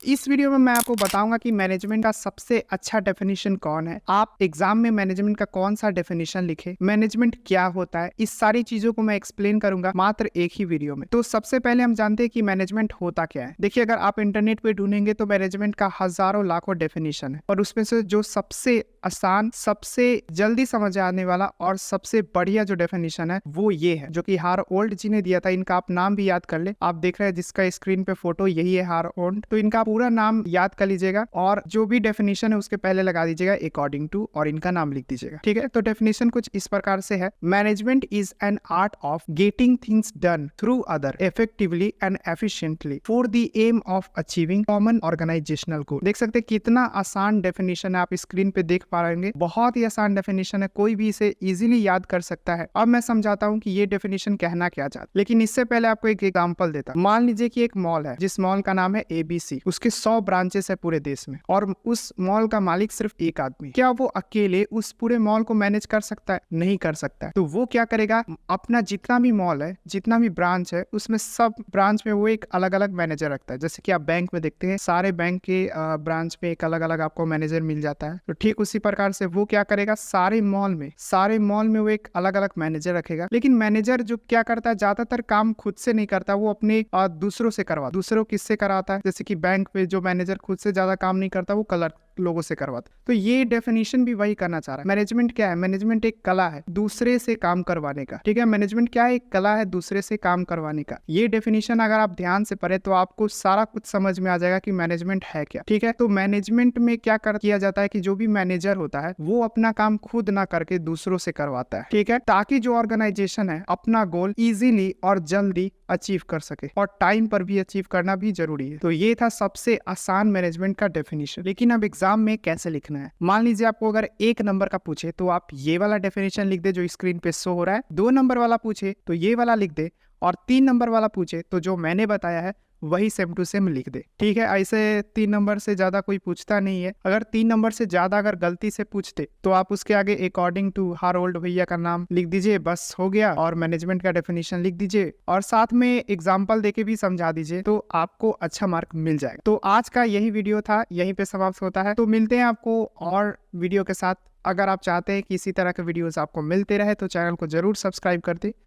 इस वीडियो में मैं आपको बताऊंगा कि मैनेजमेंट का सबसे अच्छा डेफिनेशन कौन है। आप एग्जाम में मैनेजमेंट का कौन सा डेफिनेशन लिखे, मैनेजमेंट क्या होता है, इस सारी चीजों को मैं एक्सप्लेन करूंगा मात्र एक ही वीडियो में। तो सबसे पहले हम जानते हैं कि मैनेजमेंट होता क्या है। देखिए, अगर आप इंटरनेट पे ढूंढेंगे तो मैनेजमेंट का हजारों लाखों डेफिनेशन है, और उसमें से जो सबसे आसान, सबसे जल्दी समझ आने वाला और सबसे बढ़िया जो डेफिनेशन है वो ये है, जो कि हारओल्ड जी ने दिया था। इनका आप नाम भी याद कर ले। आप देख रहे हैं जिसका स्क्रीन पे फोटो, यही है हारओल्ड। तो इनका पूरा नाम याद कर लीजिएगा और जो भी डेफिनेशन है उसके पहले लगा दीजिएगा अकॉर्डिंग टू और इनका नाम लिख दीजिएगा। ठीक है, तो डेफिनेशन कुछ इस प्रकार से है। Management is an art of getting things done through other effectively and efficiently for the aim of achieving common organisational goal. देख सकते हैं कितना आसान डेफिनेशन है, आप स्क्रीन पे देख पा रहे हैं। बहुत ही आसान डेफिनेशन है, कोई भी इसे इजीली याद कर सकता है। अब मैं समझाता हूँ कि ये डेफिनेशन कहना क्या चाहता है, लेकिन इससे पहले आपको एक एग्जांपल देता हूं। मान लीजिए कि एक मॉल है, जिस मॉल का नाम है ABC। उसके 100 ब्रांचेस है पूरे देश में, और उस मॉल का मालिक सिर्फ एक आदमी। क्या वो अकेले उस पूरे मॉल को मैनेज कर सकता है? नहीं कर सकता है। तो वो क्या करेगा, अपना जितना भी मॉल है, जितना भी ब्रांच है, उसमें सब ब्रांच में वो एक अलग अलग मैनेजर रखता है। जैसे कि आप बैंक में देखते हैं, सारे बैंक के ब्रांच में एक अलग अलग आपको मैनेजर मिल जाता है। तो ठीक उसी प्रकार से वो क्या करेगा, सारे मॉल में वो एक अलग अलग मैनेजर रखेगा। लेकिन मैनेजर जो क्या करता है, ज्यादातर काम खुद से नहीं करता, वो अपने दूसरों से करवा। दूसरों किससे कराता है? जैसे कि बैंक पे जो मैनेजर खुद से ज्यादा काम नहीं करता, वो कलर लोगों से करवाता। तो ये डेफिनेशन भी वही करना चाह रहा है। मैनेजमेंट क्या है? मैनेजमेंट एक कला है दूसरे से काम करवाने का। ठीक है, मैनेजमेंट क्या है? एक कला है दूसरे से काम करवाने का। ये डेफिनेशन अगर आप ध्यान से पढ़े तो आपको सारा कुछ समझ में आ जाएगा कि मैनेजमेंट है क्या। ठीक है, तो मैनेजमेंट में क्या किया जाता है कि जो भी मैनेजर होता है वो अपना काम खुद ना करके दूसरों से करवाता है। ठीक है, ताकि जो ऑर्गेनाइजेशन है अपना गोल इजीली और जल्दी अचीव कर सके, और टाइम पर भी अचीव करना भी जरूरी है। तो ये था सबसे आसान मैनेजमेंट का डेफिनेशन। लेकिन अब एग्जाम में कैसे लिखना है? मान लीजिए आपको अगर 1 नंबर का पूछे तो आप ये वाला डेफिनेशन लिख दे जो स्क्रीन पे शो हो रहा है। 2 नंबर वाला पूछे तो ये वाला लिख दे, और 3 नंबर वाला पूछे तो जो मैंने बताया है वही सेम टू सेम लिख दे। ठीक है, ऐसे 3 नंबर से ज्यादा कोई पूछता नहीं है। अगर 3 नंबर से ज्यादा अगर गलती से पूछते तो आप उसके आगे अकॉर्डिंग टू हारओल्ड भैया का नाम लिख दीजिए, बस हो गया। और मैनेजमेंट का डेफिनेशन लिख दीजिए और साथ में एग्जाम्पल देके भी समझा दीजिए, तो आपको अच्छा मार्क मिल जाएगा। तो आज का यही वीडियो था, यहीं पे समाप्त होता है। तो मिलते हैं आपको और वीडियो के साथ। अगर आप चाहते हैं कि इसी तरह के वीडियोस आपको मिलते रहे तो चैनल को जरूर सब्सक्राइब कर दे।